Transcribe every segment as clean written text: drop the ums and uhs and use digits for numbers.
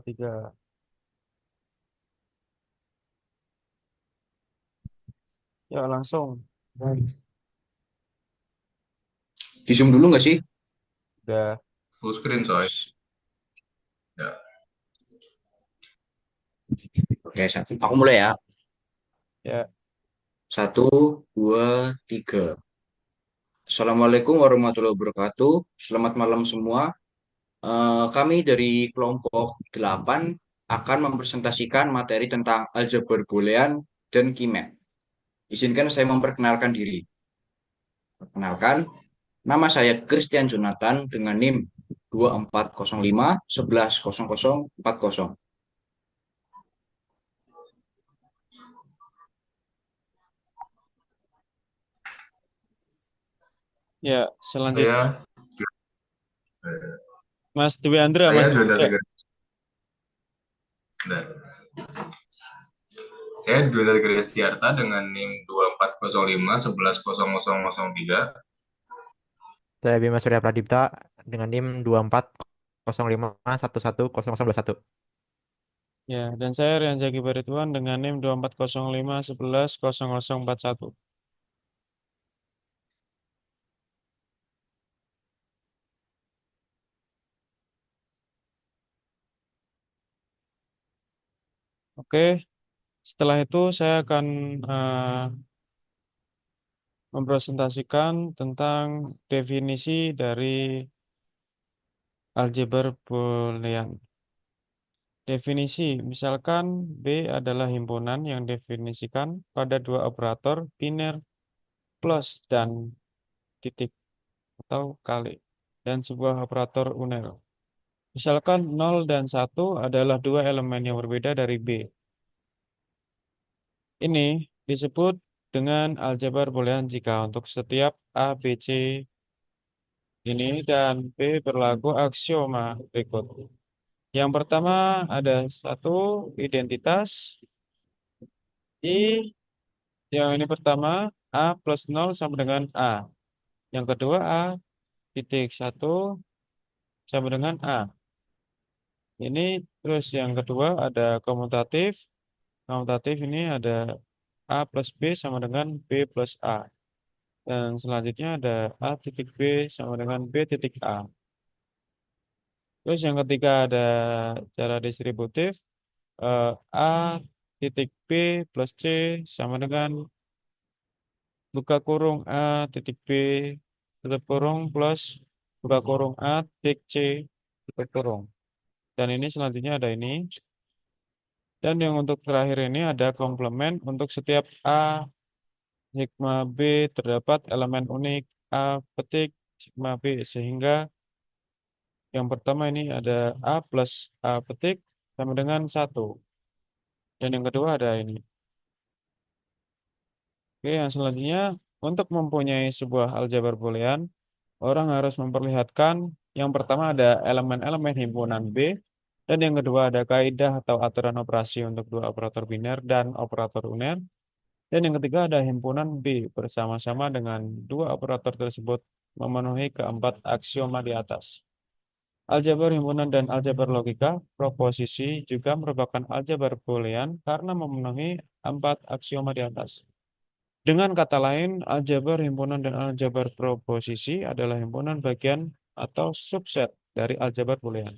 3. Ya, langsung. Di Zoom dulu nggak sih? Udah. Full screen coy. Ya. Oke, aku mulai ya. Ya, Satu, dua, tiga. Assalamualaikum warahmatullahi wabarakatuh. Selamat malam semua. Kami dari kelompok 8 akan mempresentasikan materi tentang aljabar boolean dan Qimet. Izinkan saya memperkenalkan diri. Perkenalkan, nama saya Christian Jonathan dengan NIM 2405 110040. ya, selanjutnya Saya eh, Mas Dwi Andra, saya Mas Dwi Dwi Andra. Nah, saya Dwi Siarta dengan NIM 2405 110003. Saya Bima Surya Pradipta dengan NIM 2405110021. Ya, dan saya Rian Zaki Barituan dengan NIM 2405 110041. Oke, setelah itu saya akan eh, mempresentasikan tentang definisi dari aljabar Boolean. Definisi, misalkan B adalah himpunan yang definisikan pada dua operator biner plus dan titik atau kali dan sebuah operator uner. Misalkan 0 dan 1 adalah dua elemen yang berbeda dari B. Ini disebut dengan aljabar boolean jika untuk setiap A, B, C ini dan B berlaku aksioma berikut. Yang pertama ada satu identitas I. Yang ini pertama, A plus 0 sama dengan A. Yang kedua, A titik 1 sama dengan A. Ini terus yang kedua ada komutatif. Komutatif ini ada A plus B sama dengan B plus A. Dan selanjutnya ada A titik B sama dengan B titik A. Terus yang ketiga ada cara distributif. A titik B plus C sama dengan buka kurung A titik B tutup kurung plus buka kurung A titik C tutup kurung. Dan ini selanjutnya ada ini. Dan yang untuk terakhir ini ada komplement untuk setiap A sigma B terdapat elemen unik A petik sigma B sehingga yang pertama ini ada A plus A petik sama dengan 1. Dan yang kedua ada ini. Oke, yang selanjutnya untuk mempunyai sebuah aljabar boolean, orang harus memperlihatkan yang pertama ada elemen-elemen himpunan B, dan yang kedua ada kaidah atau aturan operasi untuk dua operator biner dan operator uner, dan yang ketiga ada himpunan B bersama-sama dengan dua operator tersebut memenuhi keempat aksioma di atas. Aljabar himpunan dan aljabar logika proposisi juga merupakan aljabar boolean karena memenuhi empat aksioma di atas. Dengan kata lain, aljabar himpunan dan aljabar proposisi adalah himpunan bagian atau subset dari aljabar boolean.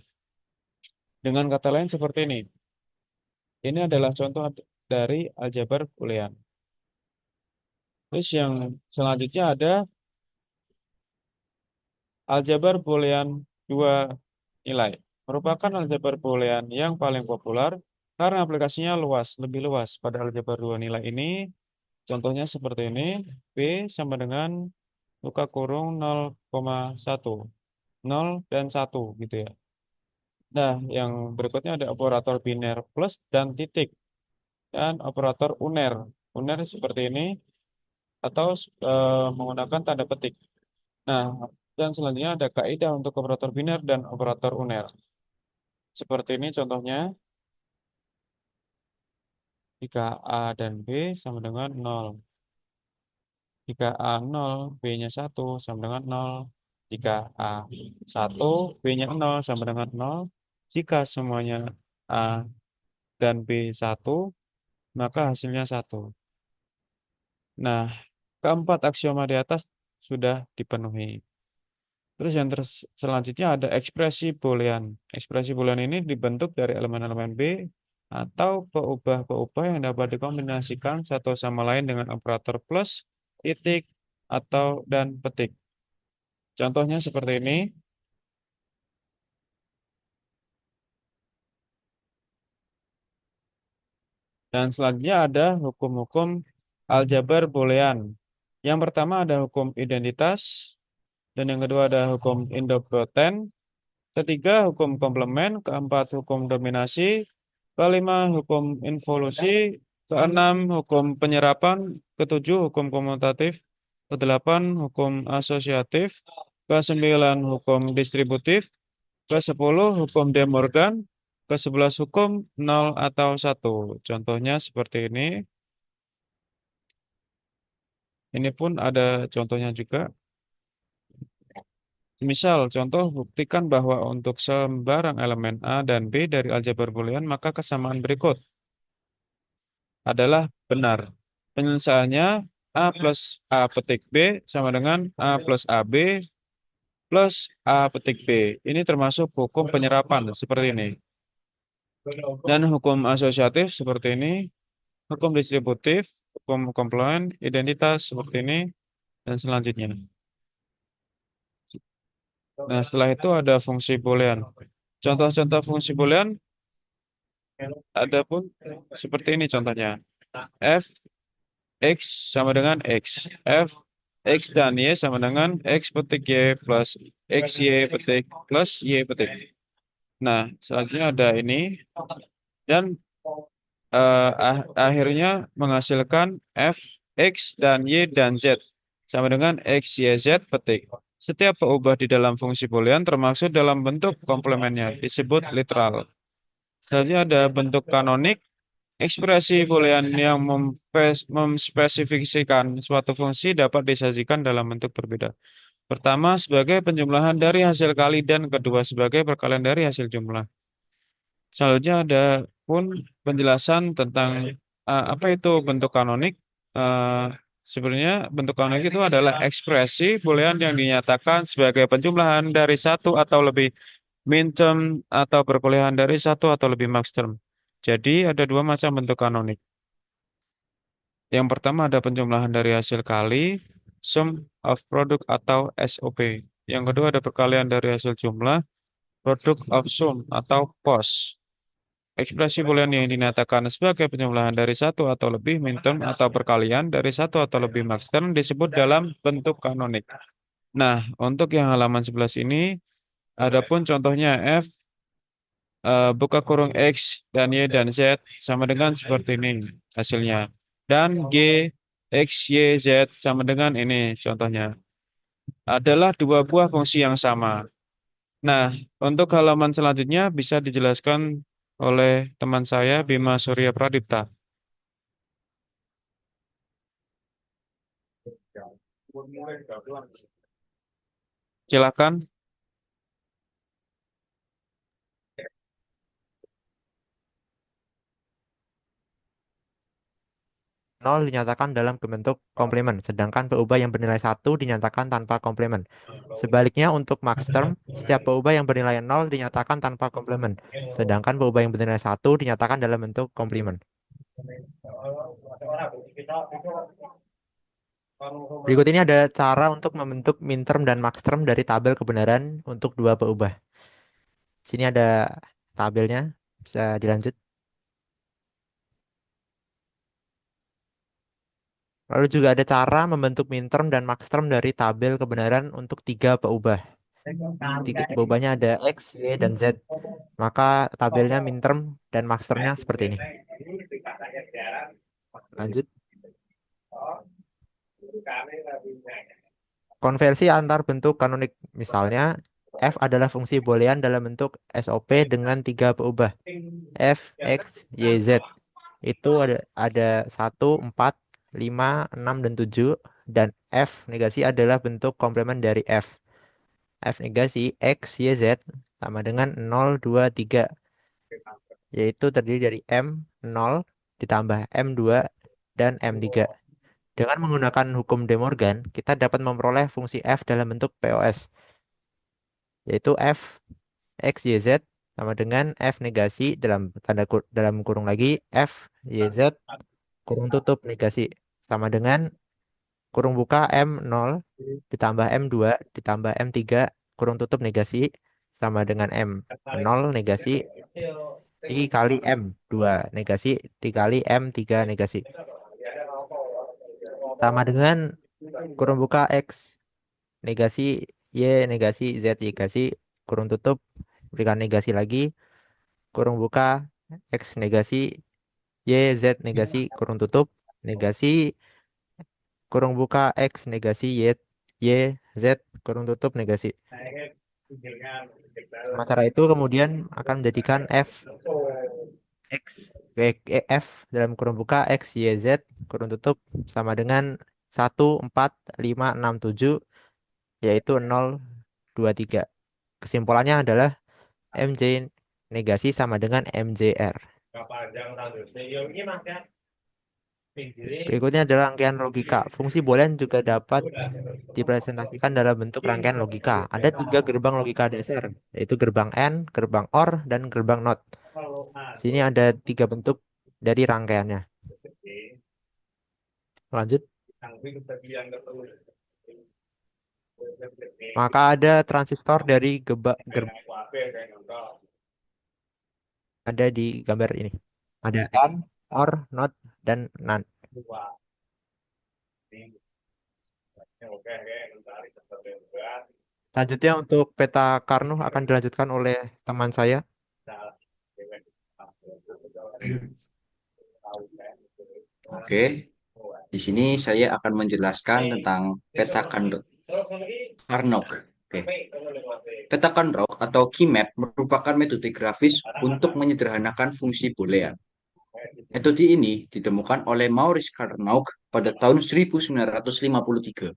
Dengan kata lain seperti ini. Ini adalah contoh dari aljabar boolean. Terus yang selanjutnya ada aljabar boolean dua nilai. Merupakan aljabar boolean yang paling populer karena aplikasinya luas, lebih luas. Pada aljabar dua nilai ini, contohnya seperti ini. B sama dengan buka kurung 0,1. 0 dan 1 gitu ya. Nah, yang berikutnya ada operator biner plus dan titik dan operator uner. Uner seperti ini atau menggunakan tanda petik. Nah, dan selanjutnya ada kaidah untuk operator biner dan operator uner. Seperti ini contohnya, jika A dan B sama dengan 0. Jika A 0, B-nya 1 sama dengan 0. Jika A 1, B-nya 0 sama dengan 0. Jika semuanya A dan B 1, maka hasilnya 1. Nah, keempat aksioma di atas sudah dipenuhi. Terus yang selanjutnya ada ekspresi boolean. Ekspresi boolean ini dibentuk dari elemen-elemen B atau peubah-peubah yang dapat dikombinasikan satu sama lain dengan operator plus, titik, atau dan petik. Contohnya seperti ini. Dan selanjutnya ada hukum-hukum aljabar boolean. Yang pertama ada hukum identitas, dan yang kedua ada hukum idempoten, ketiga hukum komplement, keempat hukum dominasi, kelima hukum involusi, keenam hukum penyerapan, ketujuh hukum komutatif, kedelapan hukum asosiatif, kesembilan hukum distributif, ke-10 hukum De Morgan, ke-11 hukum 0 atau 1. Contohnya seperti ini. Ini pun ada contohnya juga. Misal, contoh buktikan bahwa untuk sembarang elemen A dan B dari aljabar boolean, maka kesamaan berikut adalah benar. Penyelesaiannya A plus A petik B sama dengan A plus AB plus A petik B. Ini termasuk hukum penyerapan seperti ini. Dan hukum asosiatif seperti ini. Hukum distributif, hukum komplement, identitas seperti ini, dan selanjutnya. Nah, setelah itu ada fungsi boolean. Contoh-contoh fungsi boolean ada pun seperti ini contohnya. F X sama dengan X. F X dan Y sama dengan X petik Y plus X Y petik plus Y petik. Nah, selanjutnya ada ini. Dan akhirnya menghasilkan F, X, dan Y dan Z sama dengan X, Y, Z petik. Setiap peubah di dalam fungsi boolean termasuk dalam bentuk komplemennya, disebut literal. Selanjutnya ada bentuk kanonik, ekspresi boolean yang memspesifikasikan suatu fungsi dapat disajikan dalam bentuk berbeda. Pertama, sebagai penjumlahan dari hasil kali dan kedua sebagai perkalian dari hasil jumlah. Selanjutnya ada pun penjelasan tentang apa itu bentuk kanonik. Eh, Sebenarnya bentuk kanonik itu adalah ekspresi boolean yang dinyatakan sebagai penjumlahan dari satu atau lebih min term atau perkuliahan dari satu atau lebih max term. Jadi ada dua macam bentuk kanonik. Yang pertama ada penjumlahan dari hasil kali, sum of product atau SOP. Yang kedua ada perkalian dari hasil jumlah, product of sum atau POS. Ekspresi boolean yang dinyatakan sebagai penjumlahan dari satu atau lebih min term atau perkalian dari satu atau lebih max term disebut dalam bentuk kanonik. Nah, untuk yang halaman 11 ini, adapun contohnya F, buka kurung X, dan Y, dan Z sama dengan seperti ini hasilnya. Dan G, X, Y, Z sama dengan ini contohnya. Adalah dua buah fungsi yang sama. Nah, untuk halaman selanjutnya bisa dijelaskan oleh teman saya Bima Surya Pradipta. Silakan. Nol dinyatakan dalam bentuk komplement, sedangkan peubah yang bernilai 1 dinyatakan tanpa komplement. Sebaliknya untuk max term, setiap peubah yang bernilai 0 dinyatakan tanpa komplement, sedangkan peubah yang bernilai 1 dinyatakan dalam bentuk komplement. Berikut ini ada cara untuk membentuk min term dan max term dari tabel kebenaran untuk dua peubah. Sini ada tabelnya, bisa dilanjut. Lalu juga ada cara membentuk min term dan max term dari tabel kebenaran untuk tiga peubah. Titik peubahnya ada X, Y, dan Z. Maka tabelnya min term dan max termnya seperti ini. Lanjut. Konversi antar bentuk kanonik. Misalnya, F adalah fungsi boolean dalam bentuk SOP dengan tiga peubah. F, X, Y, Z. Itu ada 1, 4, 5, 6, dan 7. Dan F negasi adalah bentuk komplement dari F. F negasi X, Y, Z sama dengan 0, 2, 3. yaitu terdiri dari M0 ditambah M2 dan M3. Dengan menggunakan hukum De Morgan, kita dapat memperoleh fungsi f dalam bentuk POS, yaitu f x, y, z sama dengan f negasi dalam kurung lagi f, y, z kurung tutup negasi sama dengan kurung buka M0 ditambah M2 ditambah M3 kurung tutup negasi sama dengan M0 negasi dikali M2 negasi dikali M3 negasi sama dengan kurung buka X negasi Y negasi Z negasi kurung tutup berikan negasi lagi kurung buka X negasi Y Z negasi kurung tutup negasi kurung buka X negasi Y Y Z kurung tutup negasi. Sama cara itu kemudian akan menjadikan F dalam kurung buka X Y Z kurung tutup sama dengan 1 4 5 6 7 yaitu 0 2 3. Kesimpulannya adalah MJ negasi sama dengan MJR. Berikutnya adalah rangkaian logika. Fungsi boolean juga dapat dipresentasikan dalam bentuk rangkaian logika. Ada 3 gerbang logika dasar, yaitu gerbang AND, gerbang OR, dan gerbang NOT. Sini ada 3 bentuk dari rangkaiannya. Lanjut. Maka ada transistor dari gerbang ada di gambar ini. Ada AND, OR, NOT, dan NAND. Selanjutnya untuk peta Carnot akan dilanjutkan oleh teman saya. Oke, di sini saya akan menjelaskan tentang peta Carnot. Oke. Peta Carnot atau key map merupakan metode grafis untuk menyederhanakan fungsi boolean. Metode ini ditemukan oleh Maurice Carnot pada tahun 1953.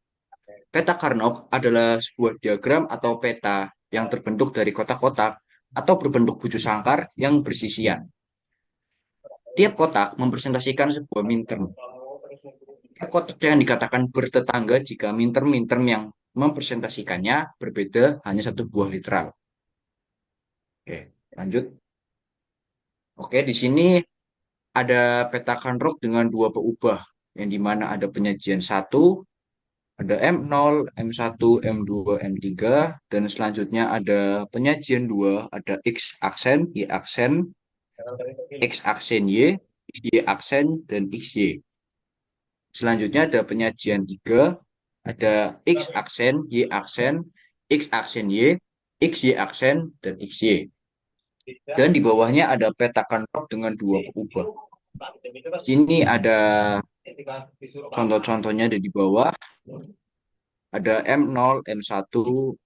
Peta Carnot adalah sebuah diagram atau peta yang terbentuk dari kotak-kotak atau berbentuk buju sangkar yang bersisian. Tiap kotak mempresentasikan sebuah minterm. Kotak yang dikatakan bertetangga jika minterm yang mempresentasikannya berbeda hanya satu buah literal. Oke, lanjut. Oke, di sini ada peta Carnot dengan 2 peubah, yang dimana ada penyajian 1, ada M0, M1, M2, M3, dan selanjutnya ada penyajian 2, ada X aksen, Y aksen, X aksen Y, Y aksen, dan XY. Selanjutnya ada penyajian 3, ada X aksen, Y aksen, X aksen Y, XY aksen, dan XY. Dan di bawahnya ada peta Carnot dengan 2 peubah. Sini ada contoh-contohnya ada di bawah. Ada M0, M1,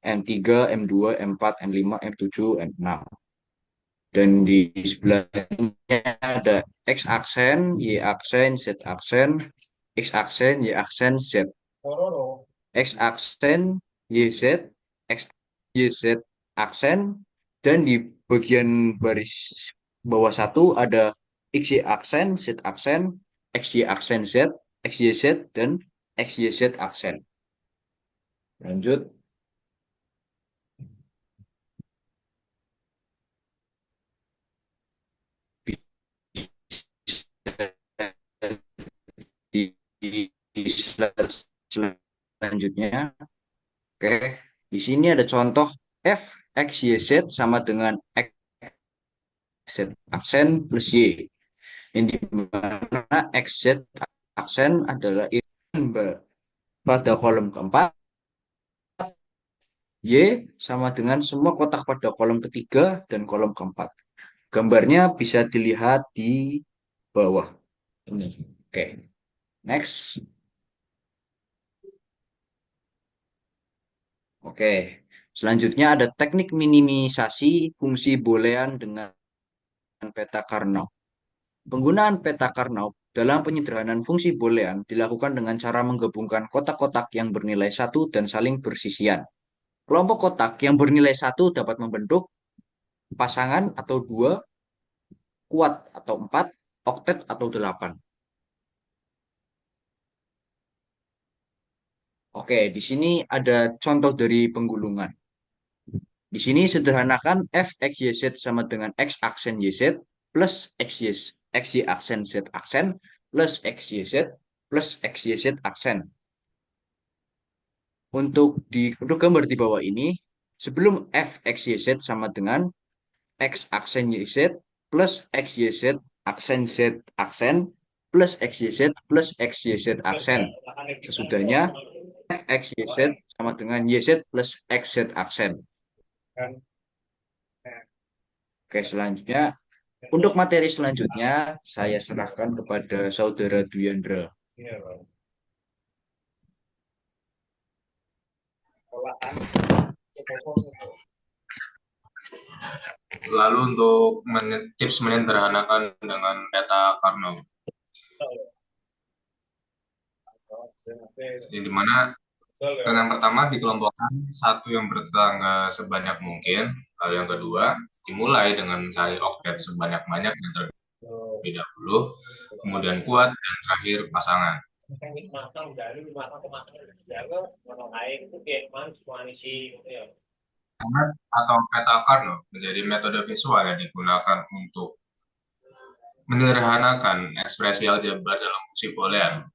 M3, M2, M4, M5, M7, M6. Dan di sebelahnya ada X aksen, Y aksen, Z aksen, X aksen, Y aksen, Z. X aksen, YZ, X, YZ aksen, dan di bagian baris bawah satu ada XY aksen, Z aksen, XY aksen Z, XYZ, dan XYZ aksen. Lanjut. Di slide selanjutnya. Oke, di sini ada contoh F X Y Z sama dengan X Z aksen plus Y. Yang dimana X Z aksen adalah pada kolom keempat, Y sama dengan semua kotak pada kolom ketiga dan kolom keempat. Gambarnya bisa dilihat di bawah ini. Oke, next. Oke, selanjutnya ada teknik minimisasi fungsi boolean dengan peta Carnot. Penggunaan peta Carnot dalam penyederhanaan fungsi boolean dilakukan dengan cara menggabungkan kotak-kotak yang bernilai 1 dan saling bersisian. Kelompok kotak yang bernilai 1 dapat membentuk pasangan atau 2 kuad atau 4, oktet atau 8. Oke, di sini ada contoh dari penggulungan. Di sini sederhanakan f x y z sama dengan x aksen y z plus x y aksen z aksen plus x y z plus x y z aksen. Untuk gambar di bawah ini, sebelum f x y z sama dengan x aksen y z plus x y z aksen z aksen plus x y z plus x y z aksen. Sesudahnya f x y z sama dengan y z plus x z aksen. Oke, selanjutnya untuk materi selanjutnya saya serahkan kepada Saudara Dwiandra. Lalu untuk tips menyederhanakan dengan peta Carnot, di mana yang pertama dikelompokkan satu yang bertetangga sebanyak mungkin, lalu yang kedua dimulai dengan mencari oktet sebanyak-banyak yang terlebih dahulu, kemudian kuat, dan terakhir pasangan. Carnot atau peta Carnot menjadi metode visual yang digunakan untuk menyederhanakan ekspresi aljabar dalam fungsi boolean.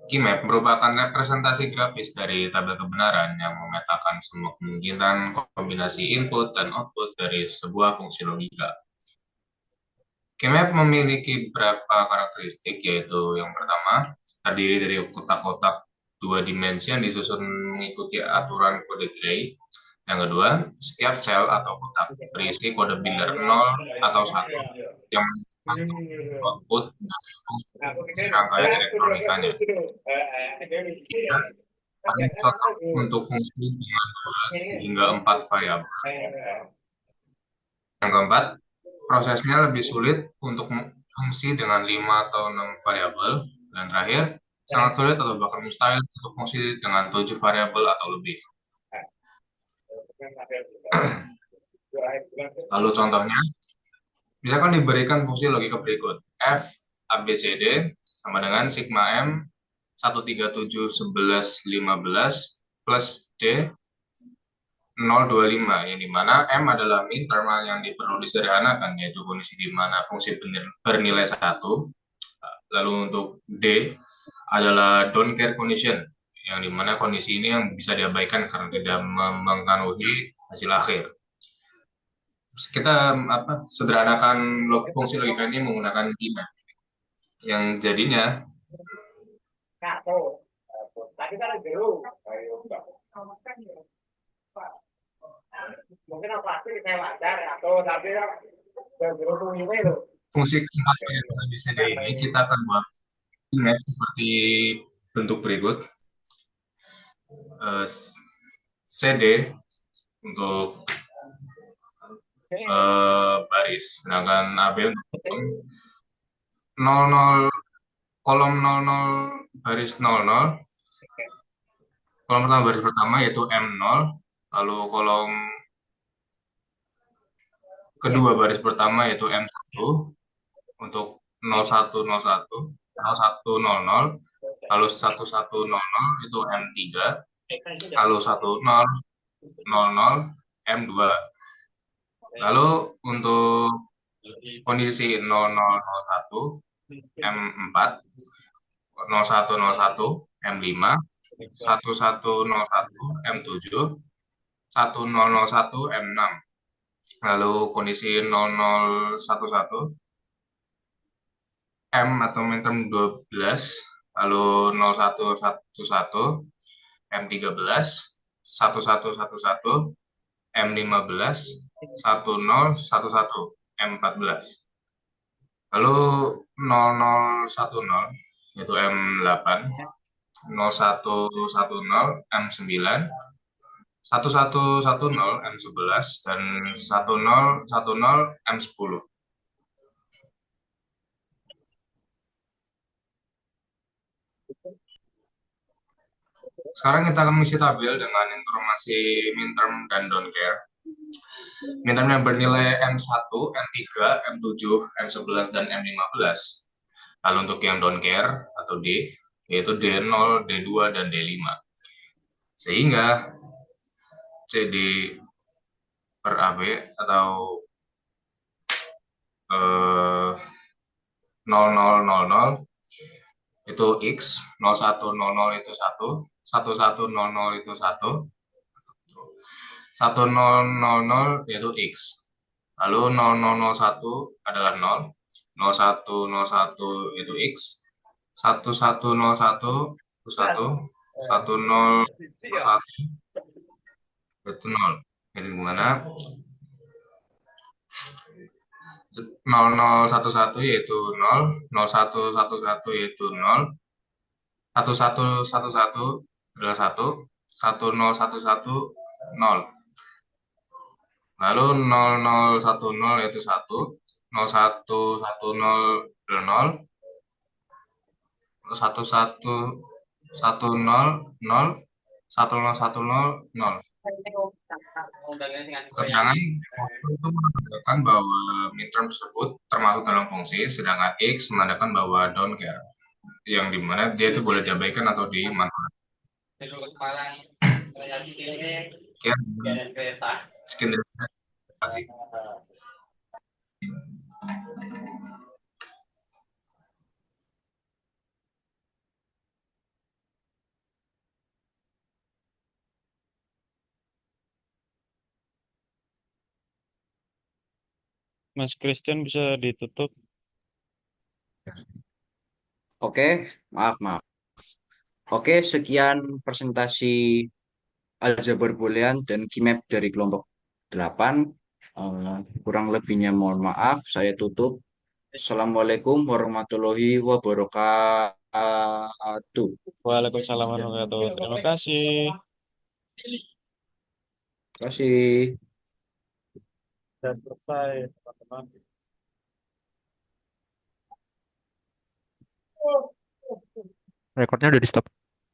Keymap merupakan representasi grafis dari tabel kebenaran yang memetakan semua kemungkinan kombinasi input dan output dari sebuah fungsi logika. Keymap memiliki beberapa karakteristik, yaitu yang pertama, terdiri dari kotak-kotak dua dimensi yang disusun mengikuti aturan kode Gray. Yang kedua, setiap sel atau kotak berisi kode binder 0 atau 1 yang output dari fungsi rangkaian elektronikanya. Paling cocok untuk fungsi dengan 2 hingga 4 variabel. Yang keempat, prosesnya lebih sulit untuk fungsi dengan 5 atau 6 variabel. Dan terakhir, sangat sulit atau bahkan mustahil untuk fungsi dengan 7 variabel atau lebih. Lalu contohnya, misalkan diberikan fungsi logika berikut. F ABCD sama dengan sigma M 1371115 plus D 025, yang dimana M adalah min term yang perlu disederhanakan, yaitu kondisi di mana fungsi bernilai 1. Lalu untuk D adalah don't care condition, yang dimana kondisi ini yang bisa diabaikan karena tidak memenuhi hasil akhir. Kita sederhanakan fungsi logika ini menggunakan keymap, yang jadinya fungsi keempat yang ABCD ini kita akan buat keymap seperti bentuk berikut. CD untuk baris, sedangkan AB untuk 00 kolom 00 baris 00. Kolom pertama baris pertama yaitu M0, lalu kolom kedua baris pertama yaitu M1 untuk 0101, 0100, lalu 1100 itu M3, lalu 1000 M2. Lalu untuk kondisi 0001 M4, 0101 M5, 1101 M7, 1001 M6. Lalu kondisi 0011 M atau minterm 12, lalu 0111 M13, 1111 M15, 1011 M14. Lalu 0010 yaitu M8, 0110 M9, 1110 M11, dan 1010 M10. Sekarang kita akan mengisi tabel dengan informasi minterm dan don't care. Minterm yang bernilai M1, M3, M7, M11, dan M15. Lalu untuk yang don't care atau D, yaitu D0, D2, dan D5. Sehingga CD per AB atau 0000 itu X, 0100 itu 1, 1100 itu 1, 1000 yaitu X. Lalu 0001 adalah 0, 0101 itu X, 1101 itu 1, 1001 itu 0. Jadi gimana? 0011 yaitu 0, 0111 yaitu 0, 1111 adalah 1, 1011 0. Lalu 0010 yaitu 1, 0110 adalah 0, 1110 0, 1010 0. Keterangan itu menandakan bahwa midterm tersebut termasuk dalam fungsi, sedangkan X menandakan bahwa don't care, yang dimana dia itu boleh diabaikan atau dimanfaatkan. Sekian dari saya. Terima kasih. Mas Christian bisa ditutup. Oke, maaf, maaf. Oke, sekian presentasi aljabar boolean dan Key-map dari kelompok 8. Kurang lebihnya mohon maaf, saya tutup. Assalamualaikum warahmatullahi wabarakatuh. Waalaikumsalam warahmatullahi wabarakatuh. Terima kasih. Terima kasih. Sudah selesai, teman-teman. Rekornya udah di stop.